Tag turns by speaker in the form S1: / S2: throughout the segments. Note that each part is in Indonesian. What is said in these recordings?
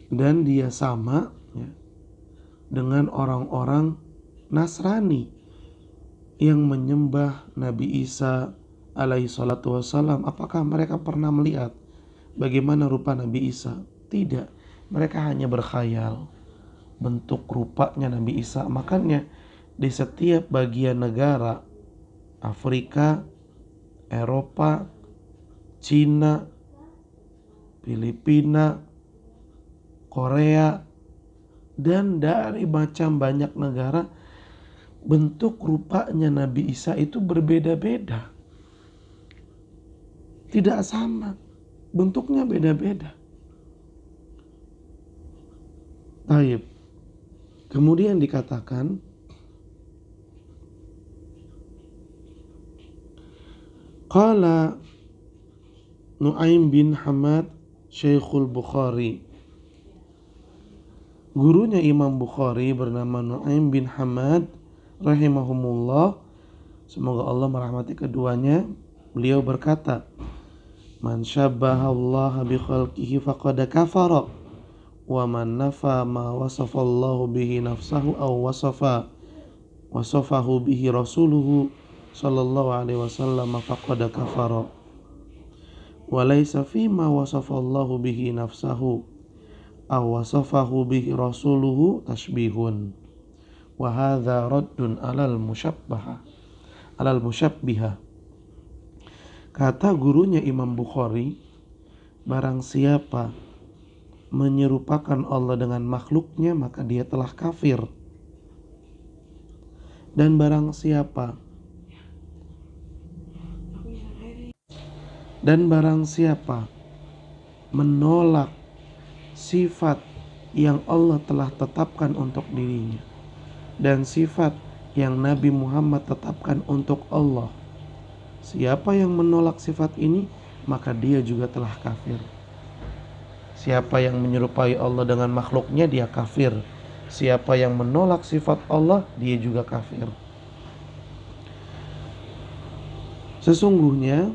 S1: Dan dia sama ya, dengan orang-orang Nasrani yang menyembah Nabi Isa alaihi salatu wassalam. Apakah mereka pernah melihat bagaimana rupa Nabi Isa? Tidak. Mereka hanya berkhayal bentuk rupanya Nabi Isa. Makanya di setiap bagian negara, Afrika, Eropa, Cina, Filipina, Korea, dan dari macam banyak negara, bentuk rupanya Nabi Isa itu berbeda-beda. Tidak sama, bentuknya beda-beda. Baik. Kemudian dikatakan qala Nu'aim bin Hamad Syekhul Bukhari. Gurunya Imam Bukhari bernama Nu'aim bin Hamad rahimahumullah, semoga Allah merahmati keduanya. Beliau berkata, man syabbaha Allah bi khalqihi faqad kafara wa man nafa ma wasafallahu bihi nafsahu aw wasafahu bihi rasuluhu sallallahu alaihi wasallam faqad kafara wa laysa fi ma wasafallahu bihi nafsahu aw wasafahu bihi rasuluhu tashbihun wa hadza raddun alal musyabbihah. Kata gurunya Imam Bukhari, barang siapa menyerupakan Allah dengan makhluknya maka dia telah kafir. Dan barang siapa menolak sifat yang Allah telah tetapkan untuk dirinya dan sifat yang Nabi Muhammad tetapkan untuk Allah, siapa yang menolak sifat ini maka dia juga telah kafir. Siapa yang menyerupai Allah dengan makhluknya dia kafir. Siapa yang menolak sifat Allah dia juga kafir. Sesungguhnya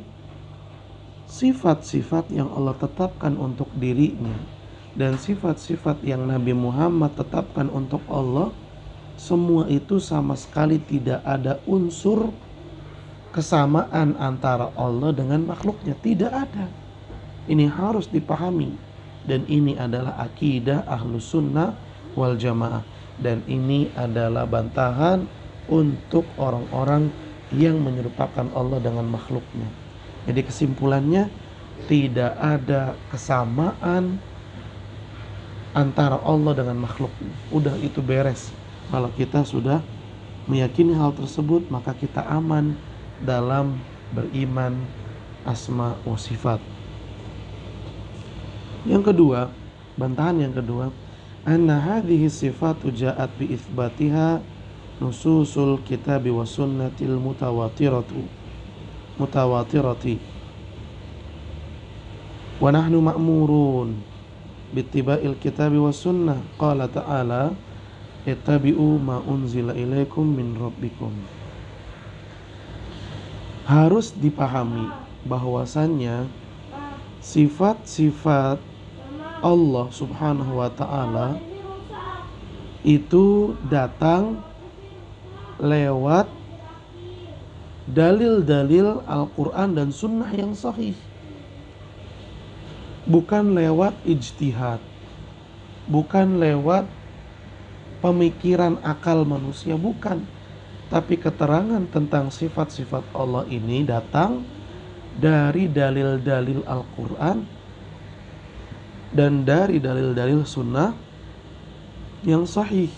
S1: sifat-sifat yang Allah tetapkan untuk dirinya dan sifat-sifat yang Nabi Muhammad tetapkan untuk Allah, semua itu sama sekali tidak ada unsur kesamaan antara Allah dengan makhluknya. Tidak ada. Ini harus dipahami. Dan ini adalah akidah Ahlus Sunnah wal Jamaah. Dan ini adalah bantahan untuk orang-orang yang menyerupakan Allah dengan makhluknya. Jadi kesimpulannya, tidak ada kesamaan antara Allah dengan makhluknya. Udah itu beres. Kalau kita sudah meyakini hal tersebut, maka kita aman dalam beriman asma wa sifat. Yang kedua, bantahan yang kedua, anna hadhihi sifatu ja'at bi itsbatiha nususul kitabi was sunnatil mutawatirati wa nahnu ma'murun bittiba'il kitabi was sunnah. Qala ta'ala ittabi'u ma unzila ilaikum min rabbikum. Harus dipahami bahwasannya sifat-sifat Allah subhanahu wa ta'ala itu datang lewat dalil-dalil Al-Quran dan Sunnah yang sahih, bukan lewat ijtihad, bukan lewat pemikiran akal manusia, bukan. Tapi keterangan tentang sifat-sifat Allah ini datang dari dalil-dalil Al-Quran dan dari dalil-dalil Sunnah yang sahih.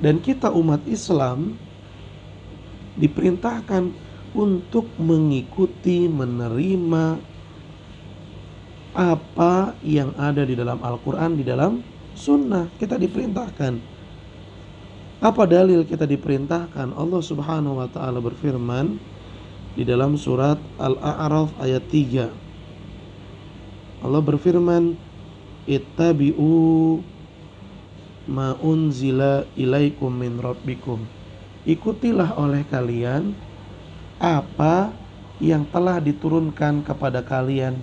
S1: Dan kita umat Islam diperintahkan untuk mengikuti, menerima apa yang ada di dalam Al-Quran, di dalam Sunnah. Kita diperintahkan. Apa dalil kita diperintahkan? Allah subhanahu wa ta'ala berfirman di dalam surat Al-A'raf ayat 3. Allah berfirman, ittabi'u ma unzila ilaikum min rabbikum. Ikutilah oleh kalian apa yang telah diturunkan kepada kalian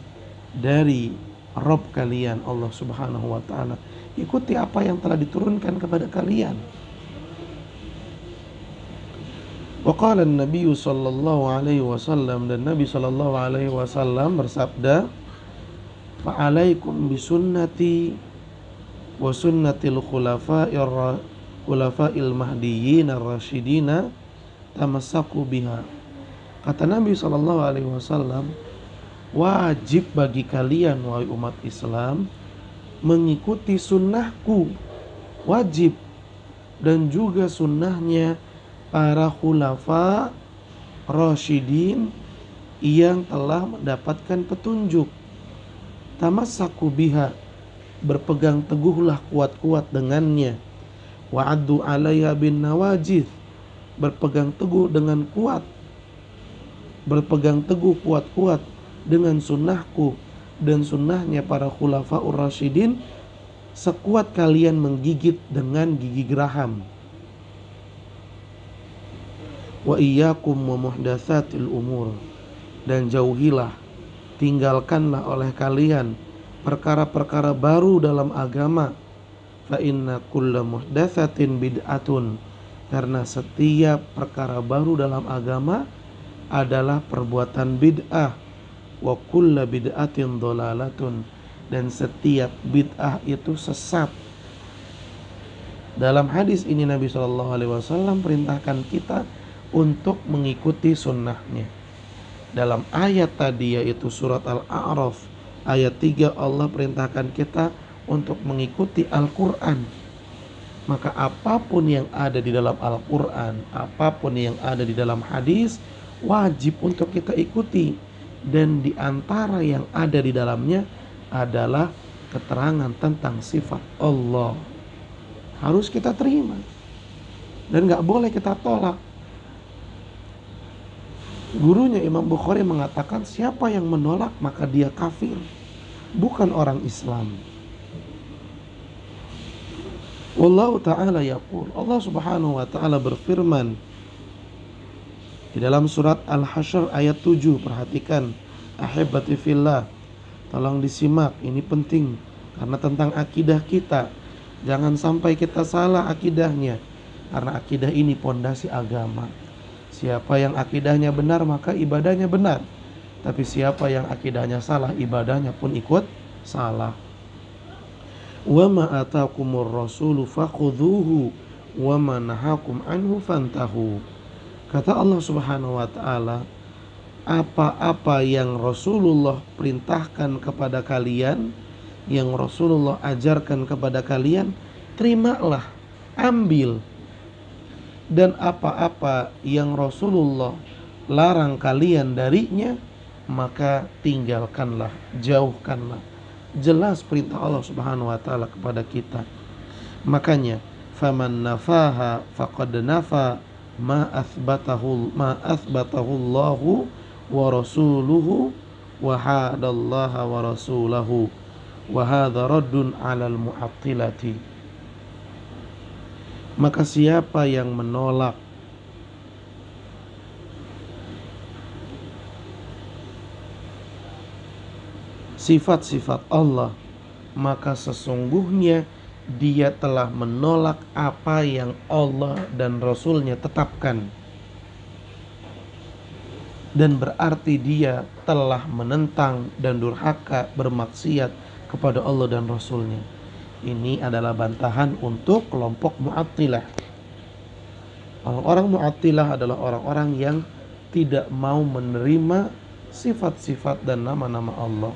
S1: dari Rabb kalian Allah Subhanahu wa taala. Ikuti apa yang telah diturunkan kepada kalian. Wa qala an-nabiy sallallahu alaihi wasallam, dan Nabi sallallahu alaihi wasallam bersabda, fa alaikum bisunnati wa sunnatil khulafa'il mahdiyyin ar-rasyidin tamassaku biha. Kata Nabi sallallahu alaihi wasallam, wajib bagi kalian wahai umat Islam mengikuti sunnahku, wajib, dan juga sunnahnya para khulafa rasyidin yang telah mendapatkan petunjuk. Tamassaku biha, berpegang teguhlah kuat-kuat dengannya. Wa'addu 'alaiha bin nawajid, berpegang teguh dengan kuat, berpegang teguh kuat-kuat dengan sunnahku dan sunnahnya para khulafaur rasyidin, sekuat kalian menggigit dengan gigi geraham. Wa iyyakum wa muhdatsatil umur, dan jauhilah, tinggalkanlah oleh kalian perkara-perkara baru dalam agama. Fa inna kulla muhdatsatin bid'atun, karena setiap perkara baru dalam agama adalah perbuatan bid'ah. Wa kulla bid'atin dhalalatun, dan setiap bid'ah itu sesat. Dalam hadis ini Nabi SAW perintahkan kita untuk mengikuti sunnahnya. Dalam ayat tadi yaitu surat Al-A'raf ayat 3, Allah perintahkan kita untuk mengikuti Al-Quran. Maka apapun yang ada di dalam Al-Quran, apapun yang ada di dalam hadis, wajib untuk kita ikuti. Dan di antara yang ada di dalamnya adalah keterangan tentang sifat Allah. Harus kita terima dan gak boleh kita tolak. Gurunya Imam Bukhari mengatakan, siapa yang menolak maka dia kafir, bukan orang Islam. Wallahu ta'ala yaqul, Allah Subhanahu wa ta'ala berfirman di dalam surat Al-Hasyr ayat 7. Perhatikan, ahibati fillah, tolong disimak, ini penting karena tentang akidah kita. Jangan sampai kita salah akidahnya, karena akidah ini pondasi agama. Siapa yang akidahnya benar maka ibadahnya benar, tapi siapa yang akidahnya salah, ibadahnya pun ikut salah. Wa ma atakumur rasulu fakhudhuhu wa ma nahakum anhu fantahu. Kata Allah Subhanahu wa ta'ala, apa-apa yang Rasulullah perintahkan kepada kalian, yang Rasulullah ajarkan kepada kalian, terimalah, ambil. Dan apa-apa yang Rasulullah larang kalian darinya, maka tinggalkanlah, jauhkanlah. Jelas perintah Allah Subhanahu wa ta'ala kepada kita. Makanya faman nafaha faqad nafa ma athbatahu Allahu wa rasuluhu wa hadallaha wa rasulahu wa hadha raddun 'alal mu'attilati. Maka siapa yang menolak sifat-sifat Allah, maka sesungguhnya dia telah menolak apa yang Allah dan Rasulnya tetapkan, dan berarti dia telah menentang dan durhaka, bermaksiat kepada Allah dan Rasulnya. Ini adalah bantahan untuk kelompok Mu'attilah. Orang-orang Mu'attilah adalah orang-orang yang tidak mau menerima sifat-sifat dan nama-nama Allah.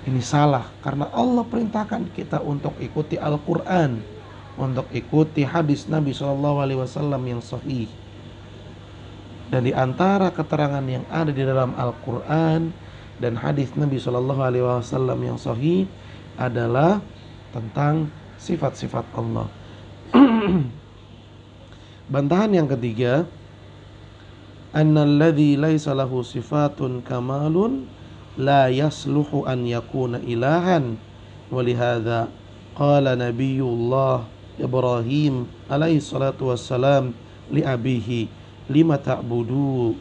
S1: Ini salah, karena Allah perintahkan kita untuk ikuti Al-Quran, untuk ikuti hadis Nabi SAW yang sahih. Dan di antara keterangan yang ada di dalam Al-Quran dan hadis Nabi SAW yang sahih adalah tentang sifat-sifat Allah. Bantahan yang ketiga, annalladzi laisa lahu sifatun kamalun la yasluhu an yakuna ilahan. Walihada qala nabiyullah Ibrahim alaihi salatu wassalam li abihi lima ta'budu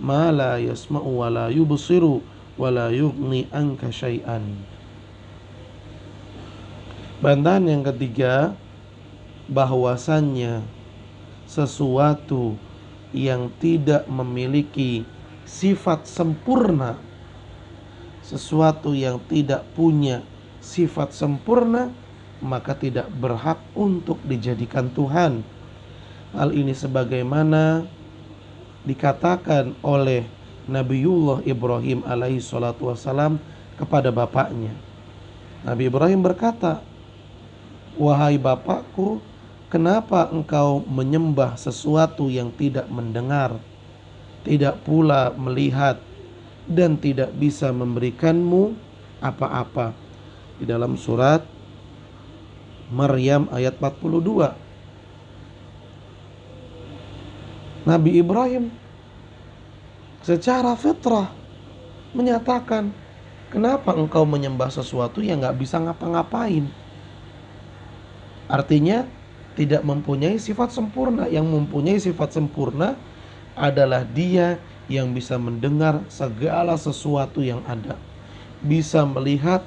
S1: ma la yasma'u wa la yubsiru wala yughni anka syai'an. Bantahan yang ketiga, bahwasannya sesuatu yang tidak memiliki sifat sempurna, sesuatu yang tidak punya sifat sempurna, maka tidak berhak untuk dijadikan Tuhan. Hal ini sebagaimana dikatakan oleh Nabiullah Ibrahim alaihi salatu wassalam kepada bapaknya. Nabi Ibrahim berkata, "Wahai bapakku, kenapa engkau menyembah sesuatu yang tidak mendengar, tidak pula melihat, dan tidak bisa memberikanmu apa-apa?" Di dalam surat Maryam ayat 42. Nabi Ibrahim secara fitrah menyatakan, kenapa engkau menyembah sesuatu yang gak bisa ngapa-ngapain? Artinya tidak mempunyai sifat sempurna. Yang mempunyai sifat sempurna adalah Dia yang bisa mendengar segala sesuatu yang ada, bisa melihat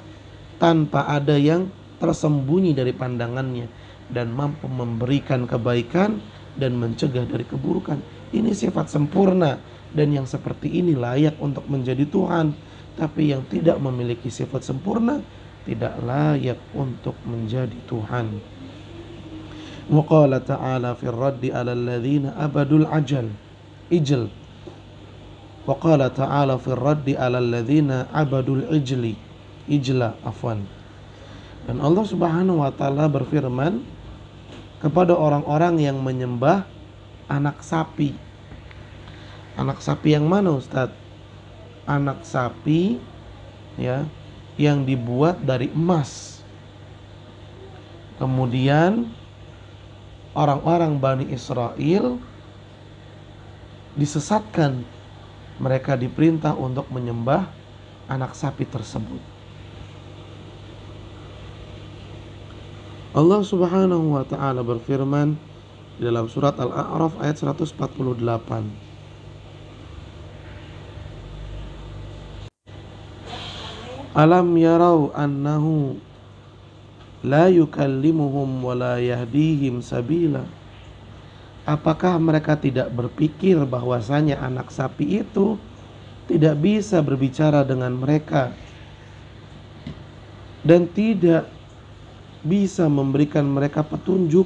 S1: tanpa ada yang tersembunyi dari pandangannya, dan mampu memberikan kebaikan dan mencegah dari keburukan. Ini sifat sempurna, dan yang seperti ini layak untuk menjadi Tuhan. Tapi yang tidak memiliki sifat sempurna tidak layak untuk menjadi Tuhan. Wa qala ta'ala fi raddi 'ala alladhina abadul ijl. Wa qala ta'ala fi raddi 'ala alladhina abadul ijla. Dan Allah Subhanahu wa taala berfirman kepada orang-orang yang menyembah anak sapi. Anak sapi yang mana, Ustadz? Anak sapi ya, yang dibuat dari emas. Kemudian orang-orang Bani Israel disesatkan. Mereka diperintah untuk menyembah anak sapi tersebut. Allah Subhanahu wa taala berfirman dalam surat Al-A'raf ayat 148. Alam yarau annahu la yukallimuhum wa la yahdihim sabila. Apakah mereka tidak berpikir bahwasanya anak sapi itu tidak bisa berbicara dengan mereka dan tidak bisa memberikan mereka petunjuk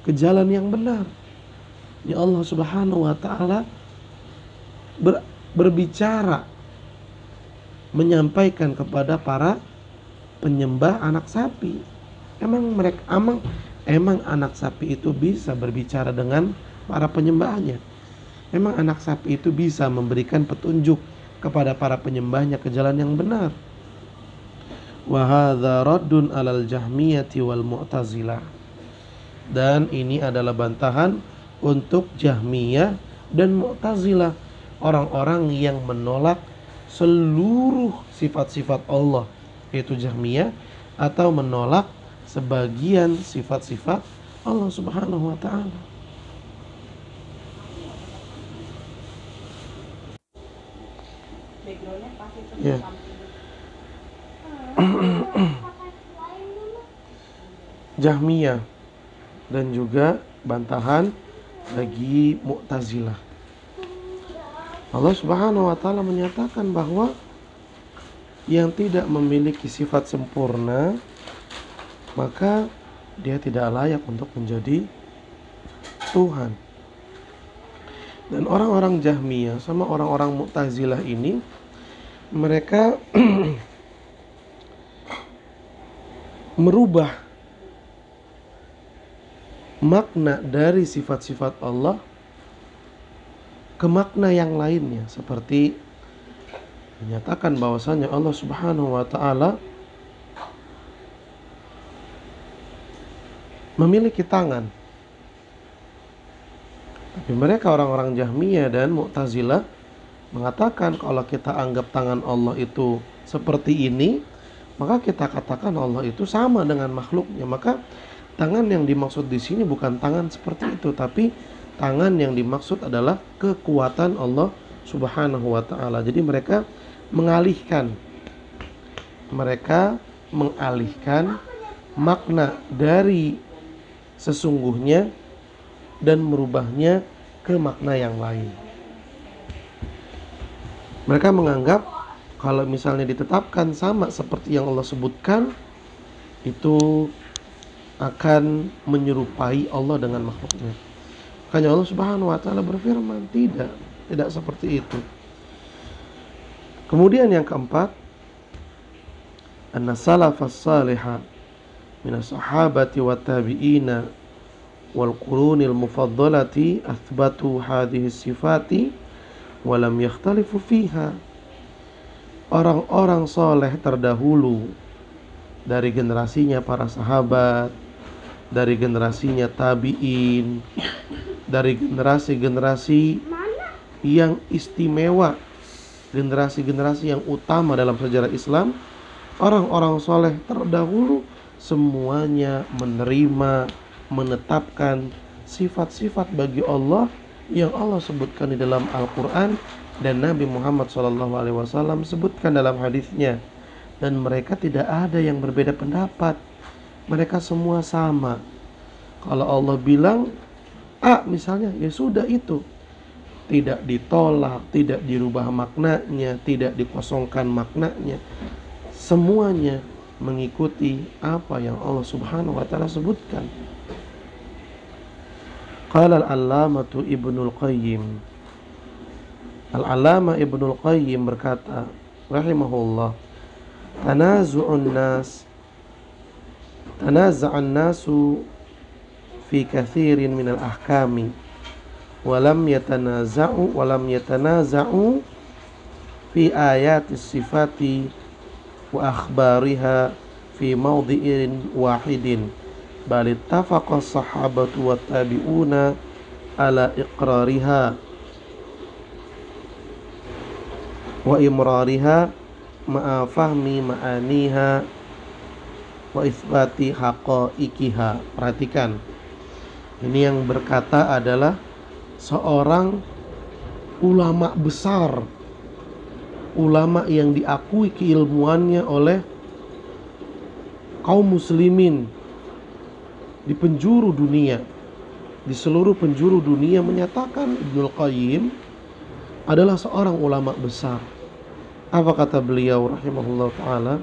S1: ke jalan yang benar? Ya, Allah Subhanahu wa taala berbicara, menyampaikan kepada para penyembah anak sapi. Emang anak sapi itu bisa berbicara dengan para penyembahnya? Emang anak sapi itu bisa memberikan petunjuk kepada para penyembahnya ke jalan yang benar? Wa hadza raddun 'alal jahmiyati wal mu'tazilah. Dan ini adalah bantahan untuk Jahmiyah dan Mu'tazilah, orang-orang yang menolak seluruh sifat-sifat Allah, yaitu Jahmiyah, atau menolak sebagian sifat-sifat Allah Subhanahu wa taala. Ya. Jahmiyah dan juga bantahan bagi Mu'tazilah. Allah Subhanahu wa taala menyatakan bahwa yang tidak memiliki sifat sempurna, maka dia tidak layak untuk menjadi Tuhan. Dan orang-orang Jahmiyah sama orang-orang Mu'tazilah ini, mereka merubah makna dari sifat-sifat Allah ke makna yang lainnya, seperti menyatakan bahwasanya Allah Subhanahu wa taala memiliki tangan. Tapi mereka orang-orang Jahmiyah dan Mu'tazilah mengatakan kalau kita anggap tangan Allah itu seperti ini, maka kita katakan Allah itu sama dengan makhluknya. Maka tangan yang dimaksud di sini bukan tangan seperti itu, tapi tangan yang dimaksud adalah kekuatan Allah Subhanahu wa taala. Jadi mereka mengalihkan. Mereka mengalihkan makna dari sesungguhnya dan merubahnya ke makna yang lain. Mereka menganggap kalau misalnya ditetapkan sama seperti yang Allah sebutkan, itu akan menyerupai Allah dengan makhluknya. Makanya Allah Subhanahu wa taala berfirman, tidak seperti itu. Kemudian yang keempat, anna salafas salihah minas sahabati wat tabi'ina wal qurunil mufaddalati athbatu hadhihi sifati wa lam yakhtalifu fiha. Orang-orang soleh terdahulu dari generasinya para sahabat, dari generasinya tabi'in, dari generasi-generasi yang istimewa, generasi-generasi yang utama dalam sejarah Islam, orang-orang soleh terdahulu semuanya menerima, menetapkan sifat-sifat bagi Allah yang Allah sebutkan di dalam Al-Quran dan Nabi Muhammad SAW sebutkan dalam hadisnya. Dan mereka tidak ada yang berbeda pendapat, mereka semua sama. Kalau Allah bilang A misalnya, ya sudah itu, tidak ditolak, tidak dirubah maknanya, tidak dikosongkan maknanya, semuanya mengikuti apa yang Allah Subhanahu wa taala sebutkan. Qala al-allamatu Ibnul Qayyim. Al-allamah Ibnul Qayyim berkata rahimahullah, tanaza'an nasu fi kathirin minal ahkami walam yatanaza'u fi ayatis sifati wa akhbariha fi mawdi'in wahidin bal ittafaqa as-sahabatu wat tabi'una ala iqrariha wa imrariha ma'a fahmi ma'aniha wa isbati haqaiqiha. Perhatikan, ini yang berkata adalah seorang ulama besar, ulama yang diakui keilmuannya oleh kaum muslimin di penjuru dunia, di seluruh penjuru dunia, menyatakan Ibnul Qayyim adalah seorang ulama besar. Apa kata beliau rahimahullah ta'ala?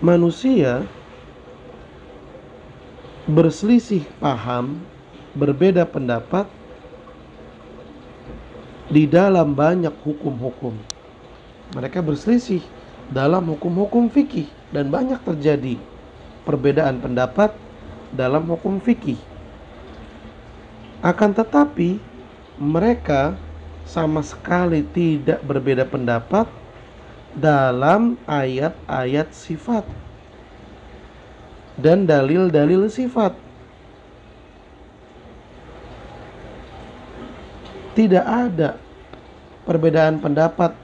S1: Manusia berselisih paham, berbeda pendapat di dalam banyak hukum-hukum. Mereka berselisih dalam hukum-hukum fikih, dan banyak terjadi perbedaan pendapat dalam hukum fikih. Akan tetapi mereka sama sekali tidak berbeda pendapat dalam ayat-ayat sifat dan dalil-dalil sifat. Tidak ada perbedaan pendapat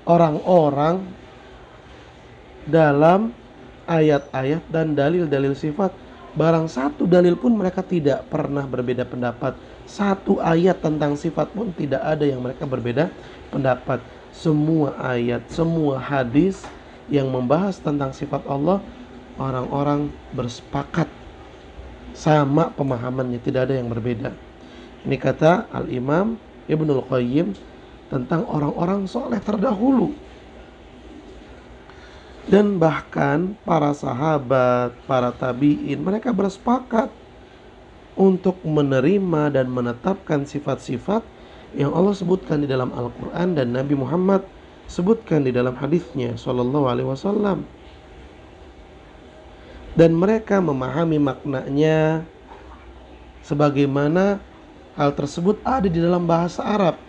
S1: orang-orang dalam ayat-ayat dan dalil-dalil sifat. Barang satu dalil pun mereka tidak pernah berbeda pendapat. Satu ayat tentang sifat pun tidak ada yang mereka berbeda pendapat. Semua ayat, semua hadis yang membahas tentang sifat Allah, orang-orang bersepakat sama pemahamannya, tidak ada yang berbeda. Ini kata Al-Imam Ibnul Qayyim tentang orang-orang soleh terdahulu. Dan bahkan para sahabat, para tabi'in, mereka bersepakat untuk menerima dan menetapkan sifat-sifat yang Allah sebutkan di dalam Al-Quran dan Nabi Muhammad sebutkan di dalam hadisnya Sallallahu Alaihi Wasallam. Dan mereka memahami maknanya sebagaimana hal tersebut ada di dalam bahasa Arab.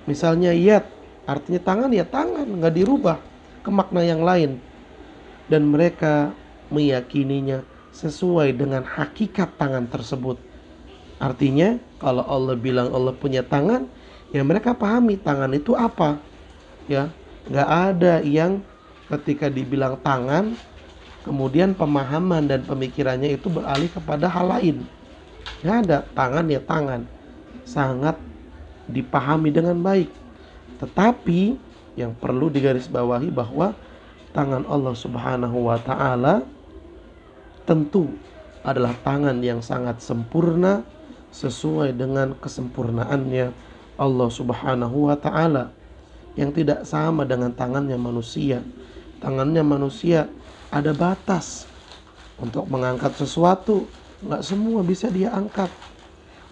S1: Misalnya yad, artinya tangan, ya tangan, nggak dirubah ke makna yang lain. Dan mereka meyakininya sesuai dengan hakikat tangan tersebut. Artinya kalau Allah bilang Allah punya tangan, ya mereka pahami tangan itu apa. Ya, nggak ada yang ketika dibilang tangan, kemudian pemahaman dan pemikirannya itu beralih kepada hal lain. Nggak ada, tangan ya tangan, sangat dipahami dengan baik. Tetapi yang perlu digarisbawahi bahwa tangan Allah Subhanahu wa taala tentu adalah tangan yang sangat sempurna sesuai dengan kesempurnaannya Allah Subhanahu wa taala, yang tidak sama dengan tangannya manusia. Tangannya manusia ada batas untuk mengangkat sesuatu, nggak semua bisa dia angkat.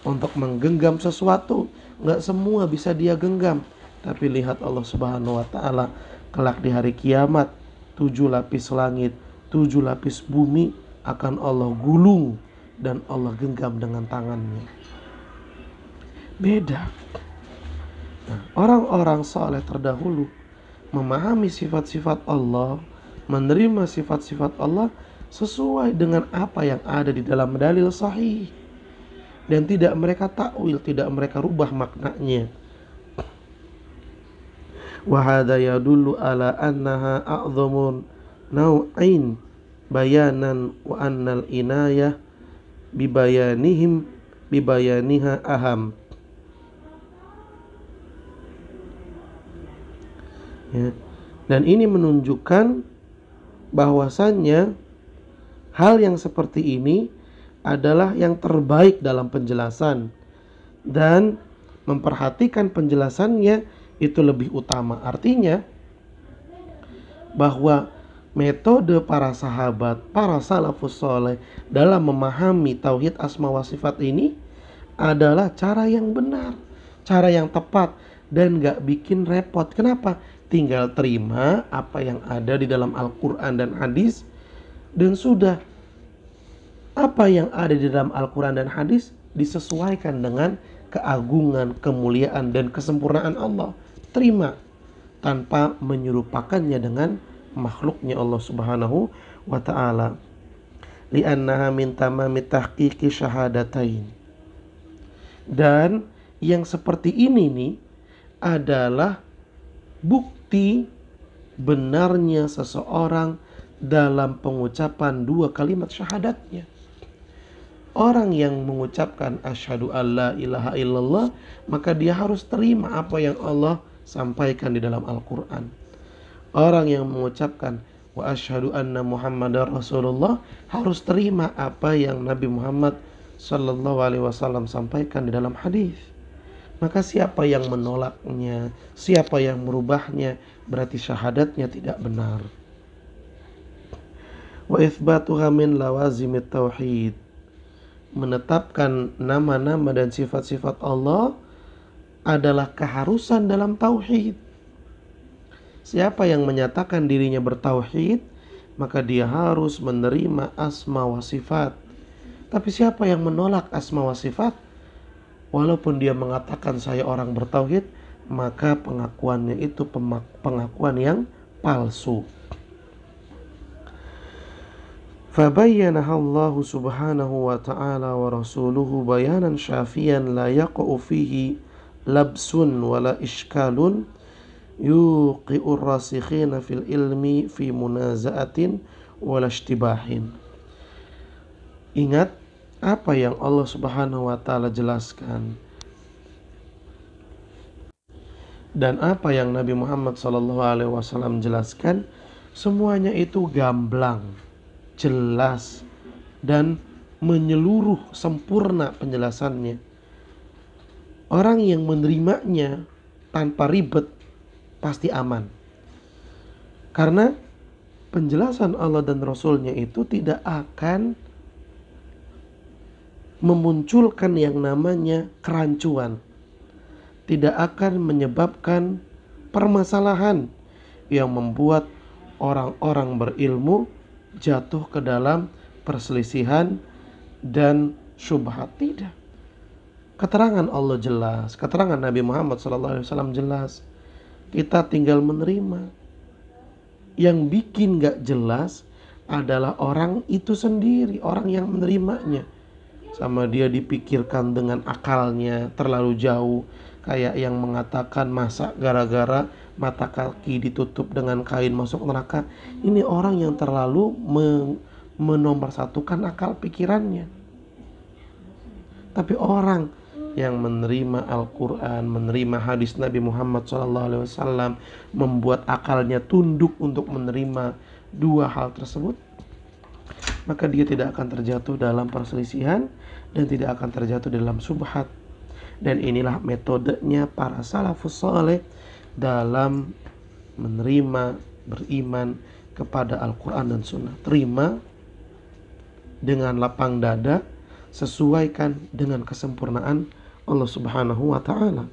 S1: Untuk menggenggam sesuatu, nggak semua bisa dia genggam. Tapi lihat Allah Subhanahu wa taala kelak di hari kiamat, 7 lapis langit, 7 lapis bumi akan Allah gulung dan Allah genggam dengan tangannya. Beda. Nah, orang-orang saleh terdahulu memahami sifat-sifat Allah, menerima sifat-sifat Allah sesuai dengan apa yang ada di dalam dalil sahih, dan tidak mereka takwil, tidak mereka rubah maknanya. Wa hadza yadullu ala annaha a'dhamun naw'ain bayanan wa annal inayah bibayaniha aham. Ya. Dan ini menunjukkan bahwasannya hal yang seperti ini adalah yang terbaik dalam penjelasan, dan memperhatikan penjelasannya itu lebih utama. Artinya bahwa metode para sahabat, para salafus soleh dalam memahami tauhid asma wa sifat ini adalah cara yang benar, cara yang tepat, dan gak bikin repot. Kenapa? Tinggal terima apa yang ada di dalam Al-Quran dan hadis, dan sudah. Apa yang ada di dalam Al-Quran dan hadis disesuaikan dengan keagungan, kemuliaan, dan kesempurnaan Allah. Terima tanpa menyerupakannya dengan makhluknya Allah Subhanahu wa ta'ala. Li'annaha min tamami tahqiqi syahadatain. Dan yang seperti ini nih adalah bukti benarnya seseorang dalam pengucapan 2 kalimat syahadatnya. Orang yang mengucapkan asyhadu alla ilaha illallah, maka dia harus terima apa yang Allah sampaikan di dalam Al-Quran. Orang yang mengucapkan wa asyhadu anna muhammadar rasulullah harus terima apa yang Nabi Muhammad sallallahu alaihi wasallam sampaikan di dalam hadis. Maka siapa yang menolaknya, siapa yang merubahnya, berarti syahadatnya tidak benar. Wa itsbatuha min lawazimit tauhid. Menetapkan nama-nama dan sifat-sifat Allah adalah keharusan dalam tauhid. Siapa yang menyatakan dirinya bertauhid, maka dia harus menerima asma wa sifat. Tapi siapa yang menolak asma wa sifat, walaupun dia mengatakan saya orang bertauhid, maka pengakuannya itu pengakuan yang palsu. Fabayyanaha Allah subhanahu wa ta'ala wa rasuluhu bayanan syafiyan la yaqa'u fihi labsun wala ishkalun yuqi'ur rasikhina fil ilmi fi munaza'atin wala ishtibahin. Ingat apa yang Allah Subhanahu wa ta'ala jelaskan dan apa yang Nabi Muhammad SAW jelaskan, semuanya itu gamblang, jelas, dan menyeluruh, sempurna penjelasannya. Orang yang menerimanya tanpa ribet pasti aman, karena penjelasan Allah dan Rasulnya itu tidak akan memunculkan yang namanya kerancuan, tidak akan menyebabkan permasalahan yang membuat orang-orang berilmu jatuh ke dalam perselisihan dan syubhat. Tidak. Keterangan Allah jelas, keterangan Nabi Muhammad SAW jelas. Kita tinggal menerima. Yang bikin gak jelas adalah orang itu sendiri, orang yang menerimanya. Sama dia dipikirkan dengan akalnya terlalu jauh, kayak yang mengatakan masa gara-gara mata kaki ditutup dengan kain masuk neraka. Ini orang yang terlalu menomorsatukan akal pikirannya. Tapi orang yang menerima Al-Quran, menerima hadis Nabi Muhammad SAW, membuat akalnya tunduk untuk menerima dua hal tersebut, maka dia tidak akan terjatuh dalam perselisihan dan tidak akan terjatuh dalam subhat. Dan inilah metodenya para salafus saleh dalam menerima, beriman kepada Al-Quran dan Sunnah. Terima dengan lapang dada, sesuaikan dengan kesempurnaan Allah Subhanahu wa ta'ala.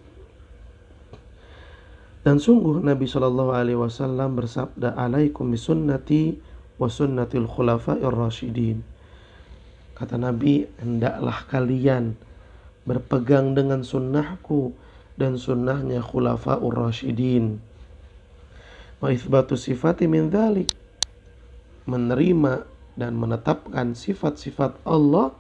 S1: Dan sungguh Nabi SAW bersabda, alaikum bisunnati wa sunnatil khulafa'ir rasyidin. Kata Nabi, hendaklah kalian berpegang dengan sunnahku dan sunnahnya khulafa'ur rasyidin. Wa itsbatu sifati min dzalik, menerima dan menetapkan sifat-sifat Allah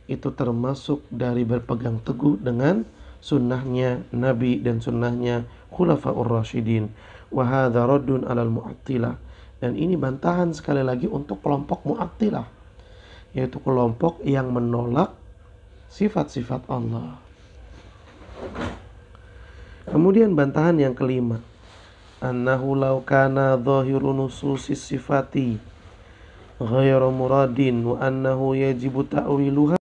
S1: itu termasuk dari berpegang teguh dengan sunnahnya Nabi dan sunnahnya khulafa'ur rasyidin. Wa hadza raddun 'alal mu'attilah, dan ini bantahan sekali lagi untuk kelompok mu'attilah, yaitu kelompok yang menolak sifat-sifat Allah. Kemudian bantahan yang kelima, annahu law kana dhahiru nususis sifati ghairu muradin wa annahu yajibu ta'wiluha